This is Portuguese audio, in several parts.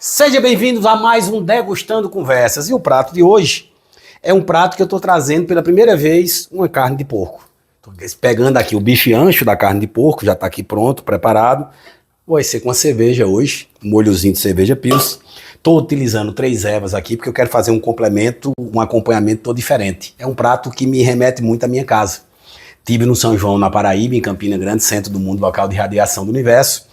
Sejam bem-vindos a mais um Degustando Conversas. E o prato de hoje é um prato que eu estou trazendo pela primeira vez, uma carne de porco. Estou pegando aqui o bife ancho da carne de porco, já está aqui pronto, preparado. Vai ser com a cerveja hoje, um molhozinho de cerveja Pils. Estou utilizando 3 ervas aqui porque eu quero fazer um complemento, um acompanhamento todo diferente. É um prato que me remete muito à minha casa. Tive no São João, na Paraíba, em Campina Grande, centro do mundo, local de radiação do universo.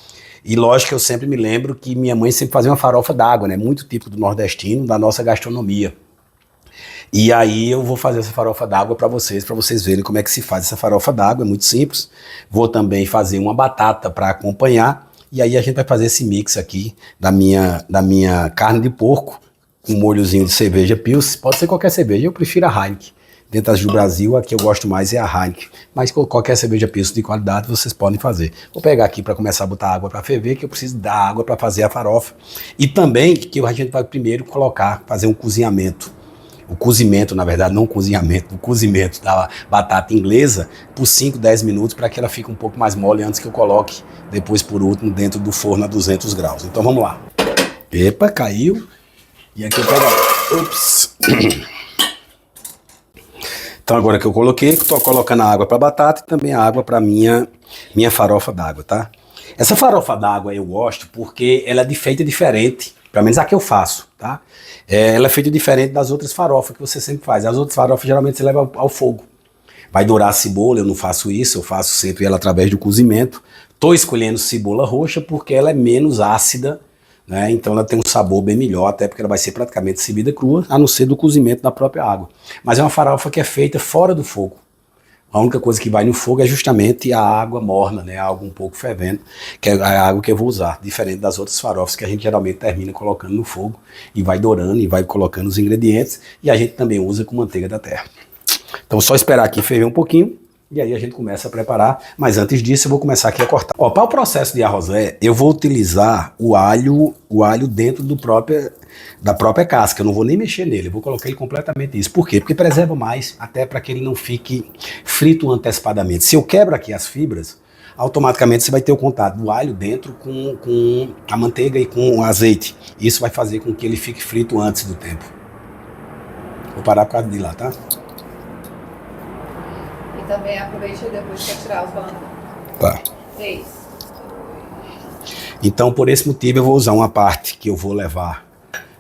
E lógico que eu sempre me lembro que minha mãe sempre fazia uma farofa d'água, né? Muito típico do nordestino, da nossa gastronomia. E aí eu vou fazer essa farofa d'água para vocês verem como é que se faz essa farofa d'água, é muito simples. Vou também fazer uma batata para acompanhar. E aí a gente vai fazer esse mix aqui da minha carne de porco com um molhozinho de cerveja Pils. Pode ser qualquer cerveja, eu prefiro a Heineken. Dentro das do Brasil, a que eu gosto mais é a Heineken. Mas qualquer cerveja Pils de qualidade vocês podem fazer. Vou pegar aqui para começar a botar água para ferver, que eu preciso da água para fazer a farofa. E também que a gente vai primeiro fazer um cozinhamento. O cozimento, na verdade, não o cozinhamento, o cozimento da batata inglesa por 5, 10 minutos para que ela fique um pouco mais mole antes que eu coloque depois por último dentro do forno a 200 graus. Então vamos lá. Epa, caiu. E aqui eu pego... Ups... Então agora que eu coloquei, estou colocando a água para batata e também a água para minha farofa d'água, tá? Essa farofa d'água eu gosto porque ela é feita diferente, pelo menos a que eu faço, tá? Ela é feita diferente das outras farofas que você sempre faz. As outras farofas geralmente você leva ao fogo. Vai dourar a cebola, eu não faço isso, eu faço sempre ela através do cozimento. Estou escolhendo cebola roxa porque ela é menos ácida, né? Então ela tem um sabor bem melhor, até porque ela vai ser praticamente servida crua, a não ser do cozimento da própria água. Mas é uma farofa que é feita fora do fogo. A única coisa que vai no fogo é justamente a água morna, né? Algo um pouco fervendo, que é a água que eu vou usar, diferente das outras farofas que a gente geralmente termina colocando no fogo e vai dourando e vai colocando os ingredientes, e a gente também usa com manteiga da terra. Então só esperar aqui ferver um pouquinho, e aí a gente começa a preparar, mas antes disso eu vou começar aqui a cortar. Ó, para o processo de arrozé, eu vou utilizar o alho dentro da própria casca, eu não vou nem mexer nele, eu vou colocar ele completamente isso. Por quê? Porque preserva mais, até para que ele não fique frito antecipadamente. Se eu quebro aqui as fibras, automaticamente você vai ter o contato do alho dentro com a manteiga e com o azeite. Isso vai fazer com que ele fique frito antes do tempo. Vou parar por causa de lá, tá? Também aproveita depois para tirar os balanços. Tá. 3. Então, por esse motivo, eu vou usar uma parte que eu vou levar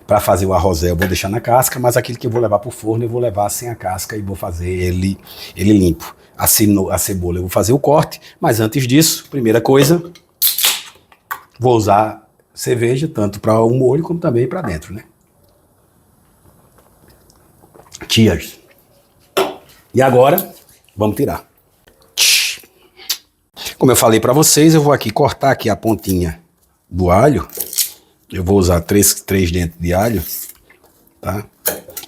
para fazer o arrozé. Eu vou deixar na casca, mas aquele que eu vou levar para o forno, eu vou levar sem a casca e vou fazer ele limpo. A cebola, eu vou fazer o corte, mas antes disso, primeira coisa, vou usar cerveja, tanto para o molho como também para dentro, né? Cheers. E agora... vamos tirar. Como eu falei para vocês, eu vou aqui cortar aqui a pontinha do alho. Eu vou usar 3 dentes de alho, tá?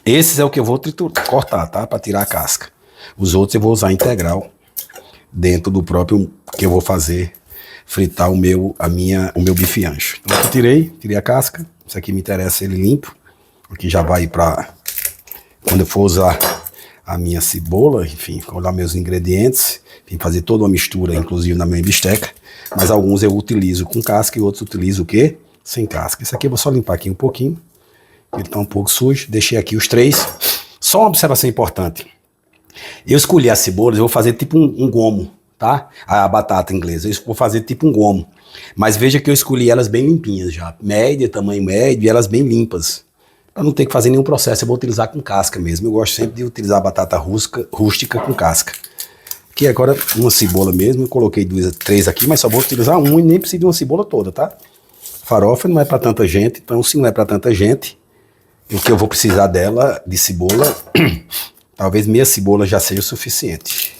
Esses é o que eu vou cortar, tá? Para tirar a casca. Os outros eu vou usar integral dentro do próprio que eu vou fazer fritar o meu bife ancho. Então eu tirei a casca. Isso aqui me interessa ele limpo. Aqui já vai para quando eu for usar a minha cebola, enfim, colocar meus ingredientes, enfim, fazer toda uma mistura, inclusive na minha bisteca, mas alguns eu utilizo com casca e outros utilizo o quê? Sem casca. Esse aqui eu vou só limpar aqui um pouquinho, ele tá um pouco sujo, deixei aqui os 3. Só uma observação importante, eu escolhi as cebolas, eu vou fazer tipo um gomo, tá? A batata inglesa, eu vou fazer tipo um gomo, mas veja que eu escolhi elas bem limpinhas já, média, tamanho médio, e elas bem limpas. Para não ter que fazer nenhum processo, eu vou utilizar com casca mesmo. Eu gosto sempre de utilizar a batata rústica com casca. Aqui agora uma cebola mesmo, eu coloquei 3 aqui, mas só vou utilizar uma e nem preciso de uma cebola toda, tá? Farofa não é para tanta gente, então se não é para tanta gente, o que eu vou precisar dela, de cebola, talvez meia cebola já seja o suficiente.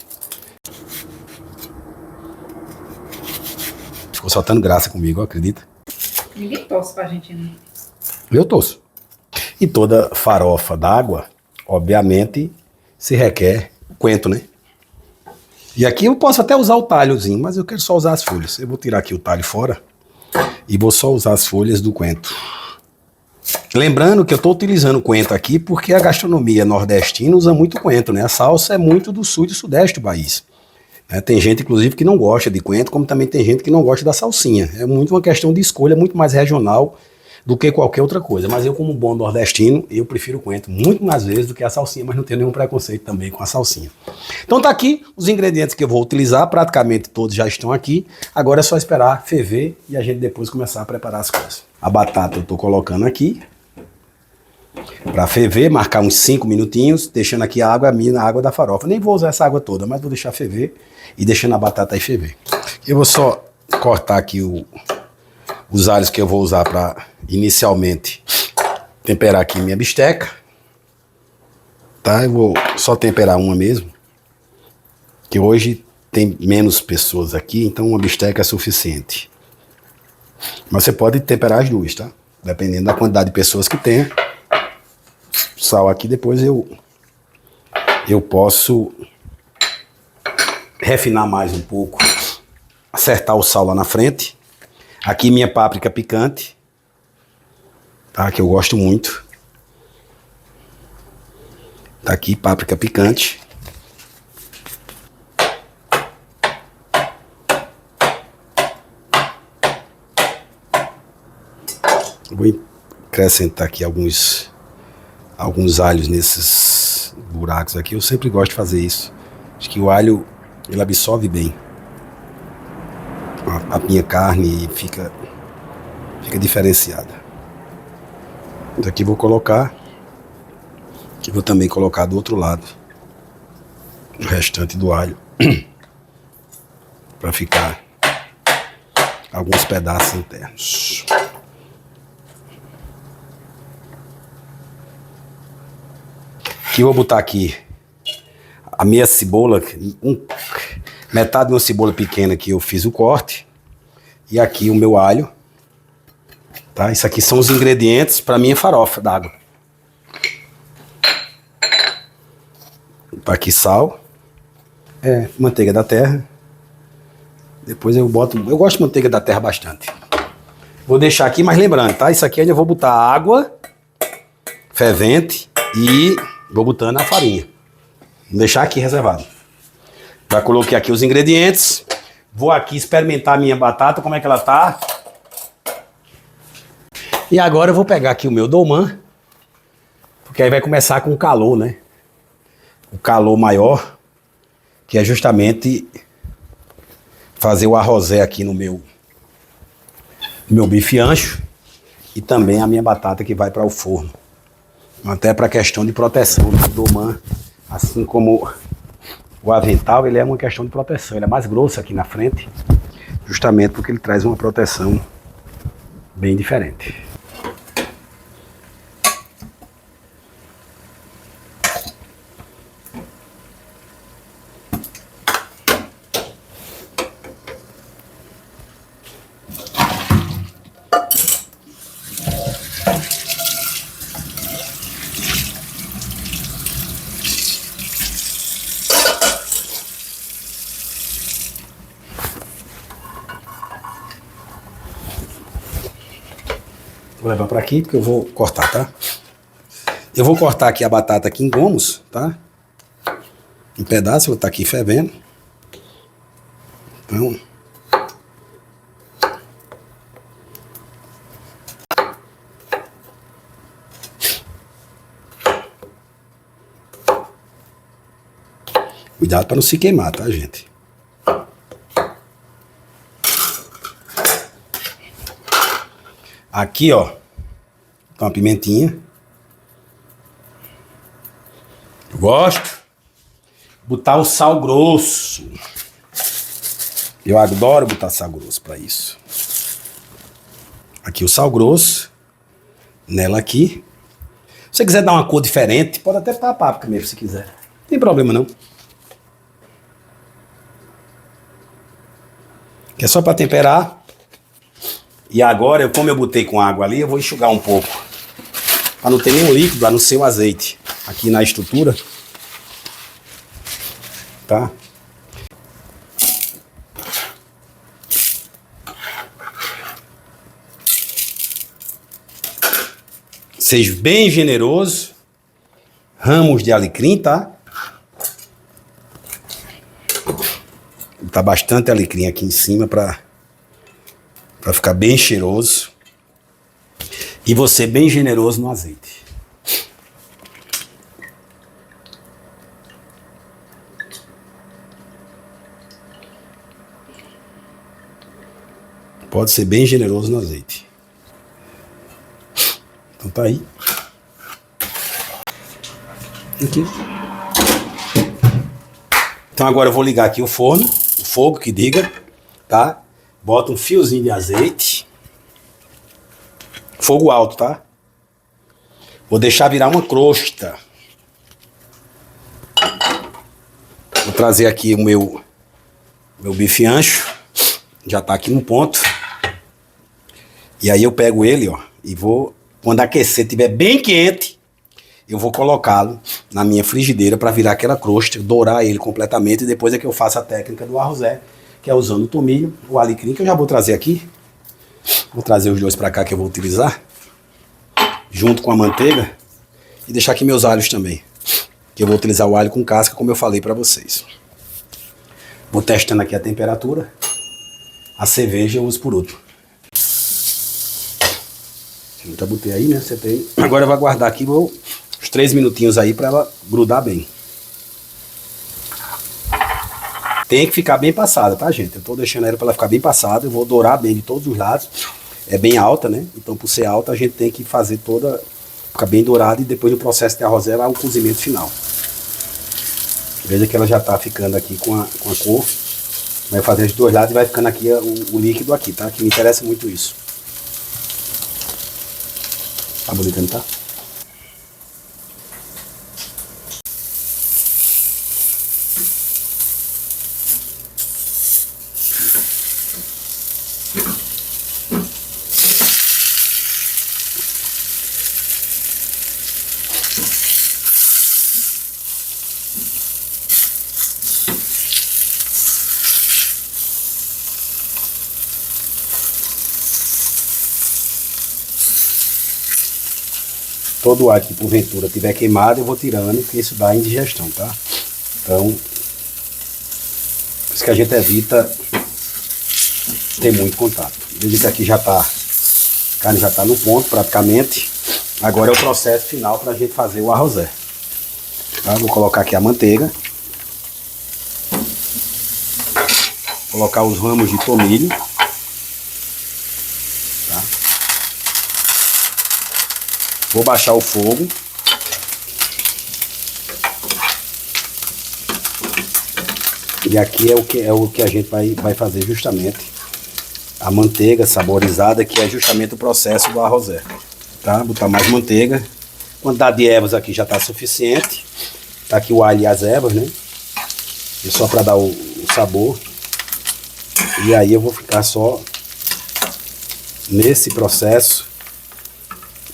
Ficou soltando graça comigo, acredita? Ninguém torce pra Argentina. Eu torço. E toda farofa d'água, obviamente, se requer o coentro, né? E aqui eu posso até usar o talhozinho, mas eu quero só usar as folhas. Eu vou tirar aqui o talho fora e vou só usar as folhas do coentro. Lembrando que eu estou utilizando o coentro aqui porque a gastronomia nordestina usa muito coentro, né? A salsa é muito do sul e do sudeste do país. Tem gente, inclusive, que não gosta de coentro, como também tem gente que não gosta da salsinha. É muito uma questão de escolha, muito mais regional do que qualquer outra coisa. Mas eu, como bom nordestino, eu prefiro o coentro muito mais vezes do que a salsinha, mas não tenho nenhum preconceito também com a salsinha. Então tá aqui os ingredientes que eu vou utilizar, praticamente todos já estão aqui. Agora é só esperar ferver e a gente depois começar a preparar as coisas. A batata eu tô colocando aqui para ferver, marcar uns 5 minutinhos, deixando aqui a água minha, a água da farofa. Nem vou usar essa água toda, mas vou deixar ferver e deixando a batata aí ferver. Eu vou só cortar aqui os alhos que eu vou usar para inicialmente temperar aqui minha bisteca. Tá? Eu vou só temperar uma mesmo, que hoje tem menos pessoas aqui, então uma bisteca é suficiente. Mas você pode temperar as duas, tá? Dependendo da quantidade de pessoas que tenha. Sal aqui, depois eu posso refinar mais um pouco, acertar o sal lá na frente. Aqui minha páprica picante, tá? Que eu gosto muito. Tá aqui páprica picante. Vou acrescentar aqui alguns alhos nesses buracos aqui. Eu sempre gosto de fazer isso. Acho que o alho, ele absorve bem a minha carne e fica diferenciada. Então aqui vou colocar. Aqui vou também colocar do outro lado o restante do alho. Para ficar alguns pedaços internos. Aqui eu vou botar aqui a minha cebola, metade de uma cebola pequena que eu fiz o corte. E aqui o meu alho. Tá? Isso aqui são os ingredientes para minha farofa d'água. Tá aqui sal. Manteiga da terra. Depois eu boto... Eu gosto de manteiga da terra bastante. Vou deixar aqui, mas lembrando, tá? Isso aqui eu vou botar água fervente e... vou botando a farinha. Vou deixar aqui reservado. Já coloquei aqui os ingredientes. Vou aqui experimentar a minha batata, como é que ela tá. E agora eu vou pegar aqui o meu dolmã. Porque aí vai começar com o calor, né? O calor maior. Que é justamente fazer o arrosé aqui no meu bife ancho. E também a minha batata que vai para o forno. Até para questão de proteção do dolmã, assim como o avental, ele é uma questão de proteção. Ele é mais grosso aqui na frente, justamente porque ele traz uma proteção bem diferente. Vou levar para aqui porque eu vou cortar, tá? Eu vou cortar aqui a batata aqui em gomos, tá? Em pedaços, vou estar aqui fervendo. Então... cuidado para não se queimar, tá, gente? Aqui, ó, tá uma pimentinha. Eu gosto. Botar o sal grosso. Eu adoro botar sal grosso para isso. Aqui o sal grosso. Nela aqui. Se você quiser dar uma cor diferente, pode até botar a páprica mesmo, se quiser. Não tem problema não. Que é só para temperar. E agora, como eu botei com água ali, eu vou enxugar um pouco. Para não ter nenhum líquido, a não ser o azeite. Aqui na estrutura. Tá? Seja bem generoso. Ramos de alecrim, tá? Tá bastante alecrim aqui em cima para ficar bem cheiroso. E vou ser bem generoso no azeite. Pode ser bem generoso no azeite. Então tá aí. Aqui. Então agora eu vou ligar aqui o forno, o fogo que diga, tá? Bota um fiozinho de azeite. Fogo alto, tá? Vou deixar virar uma crosta. Vou trazer aqui o meu bife ancho. Já tá aqui no ponto. E aí eu pego ele, ó, e vou, quando aquecer, estiver bem quente, eu vou colocá-lo na minha frigideira para virar aquela crosta, dourar ele completamente, e depois é que eu faço a técnica do arrozé, que é usando o tomilho, o alecrim, que eu já vou trazer aqui. Vou trazer os dois para cá que eu vou utilizar, junto com a manteiga, e deixar aqui meus alhos também, que eu vou utilizar o alho com casca, como eu falei para vocês. Vou testando aqui a temperatura. A cerveja eu uso por último. Eu já botei aí, né? Acertei. Agora eu vou aguardar aqui uns 3 minutinhos aí para ela grudar bem. Tem que ficar bem passada, tá, gente? Eu tô deixando ela para ela ficar bem passada. Eu vou dourar bem de todos os lados. É bem alta, né? Então, por ser alta, a gente tem que fazer toda... Ficar bem dourada, e depois no processo de arrozé lá o cozimento final. Veja que ela já tá ficando aqui com a cor. Vai fazer os dois lados e vai ficando aqui o líquido aqui, tá? Que me interessa muito isso. Tá bonito, não tá? Todo o ar que porventura tiver queimado, eu vou tirando, porque isso dá indigestão, tá? Então, por isso que a gente evita ter muito contato. Veja que aqui já tá, a carne já tá no ponto praticamente. Agora é o processo final para a gente fazer o arrozé. Tá? Vou colocar aqui a manteiga. Colocar os ramos de tomilho. Tá? Vou baixar o fogo. E aqui é o que a gente vai fazer justamente. A manteiga saborizada, que é justamente o processo do arrozé. Tá? Botar mais manteiga. A quantidade de ervas aqui já está suficiente. Tá aqui o alho e as ervas, né? E só para dar o sabor. E aí eu vou ficar só nesse processo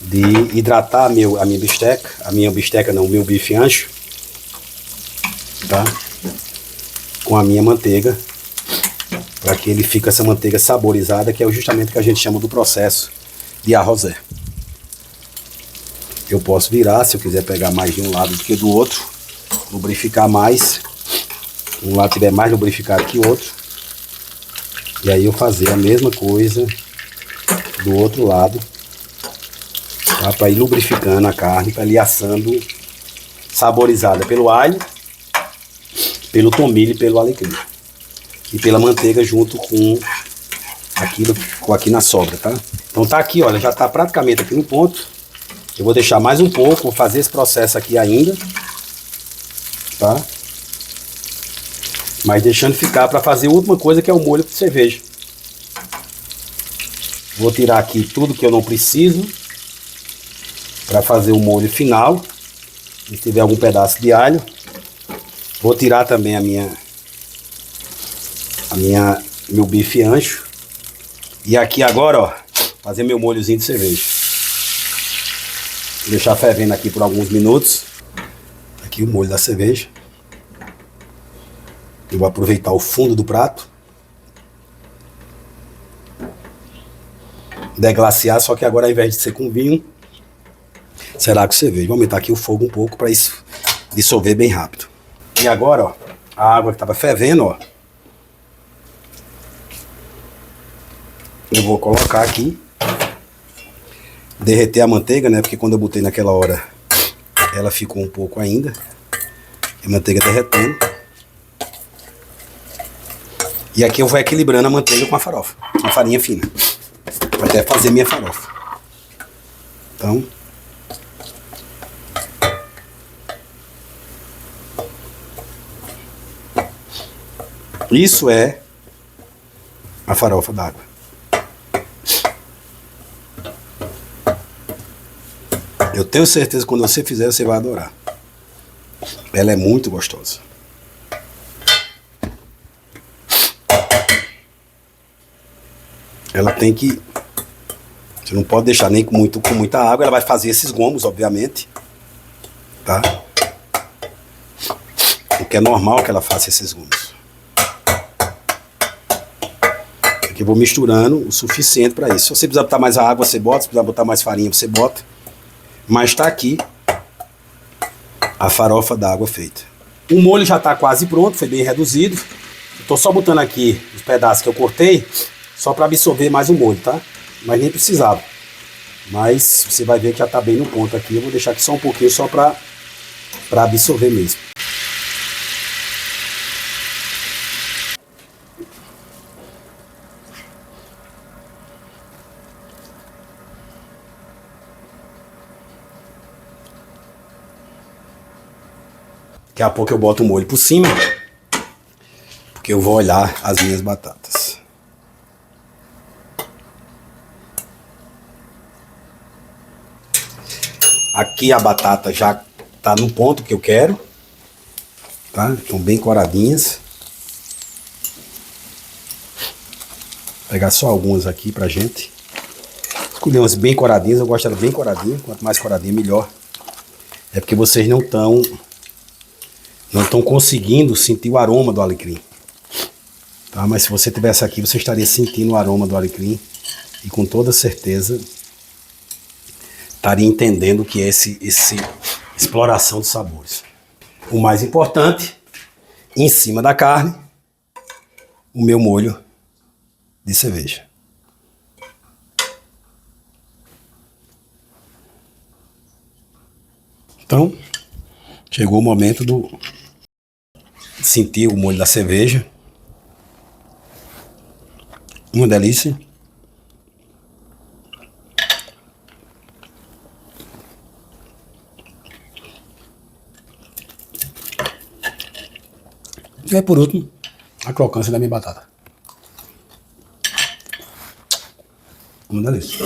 de hidratar a minha bisteca, o meu bife ancho, tá? Com a minha manteiga, para que ele fique essa manteiga saborizada, que é justamente o que a gente chama do processo de arrozé. Eu posso virar, se eu quiser pegar mais de um lado do que do outro, lubrificar mais, um lado tiver mais lubrificado que o outro, e aí eu fazer a mesma coisa do outro lado, tá? Para ir lubrificando a carne, para ir assando saborizada pelo alho, pelo tomilho e pelo alecrim. E pela manteiga junto com aquilo que ficou aqui na sobra, tá? Então tá aqui, olha, já tá praticamente aqui no ponto. Eu vou deixar mais um pouco, vou fazer esse processo aqui ainda, tá? Mas deixando ficar para fazer a última coisa, que é o molho de cerveja. Vou tirar aqui tudo que eu não preciso para fazer o molho final. Se tiver algum pedaço de alho, vou tirar também meu bife ancho. E aqui agora, ó, fazer meu molhozinho de cerveja. Vou deixar fervendo aqui por alguns minutos. Aqui o molho da cerveja. Eu vou aproveitar o fundo do prato. Deglaciar, só que agora ao invés de ser com vinho, será com cerveja. Vou aumentar aqui o fogo um pouco para isso dissolver bem rápido. E agora, ó, a água que estava fervendo, ó, eu vou colocar aqui derreter a manteiga, né? Porque quando eu botei naquela hora, ela ficou um pouco ainda. A manteiga derretendo. E aqui eu vou equilibrando a manteiga com a farofa, com a farinha fina, até fazer minha farofa. Então, isso é a farofa d'água. Eu tenho certeza que quando você fizer, você vai adorar. Ela é muito gostosa. Ela tem que... Você não pode deixar nem com muita água. Ela vai fazer esses gomos, obviamente. Tá? Porque é normal que ela faça esses gomos. Aqui eu vou misturando o suficiente para isso. Se você precisar botar mais água, você bota. Se precisar botar mais farinha, você bota. Mas tá aqui a farofa d'água feita. O molho já tá quase pronto, foi bem reduzido. Eu tô só botando aqui os pedaços que eu cortei, só para absorver mais o molho, tá? Mas nem precisava. Mas você vai ver que já tá bem no ponto aqui. Eu vou deixar aqui só um pouquinho, só para absorver mesmo. Daqui a pouco eu boto o molho por cima, porque eu vou olhar as minhas batatas. Aqui a batata já tá no ponto que eu quero, tá? Estão bem coradinhas. Vou pegar só algumas aqui pra gente. Escolhi umas bem coradinhas, eu gosto delas bem coradinhas. Quanto mais coradinha, melhor. É porque vocês não estão conseguindo sentir o aroma do alecrim. Tá? Mas se você tivesse aqui, você estaria sentindo o aroma do alecrim. E com toda certeza estaria entendendo o que é esse exploração de sabores. O mais importante, em cima da carne, o meu molho de cerveja. Então, chegou o momento de sentir o molho da cerveja. Uma delícia. E aí, por último, a crocância da minha batata. Uma delícia.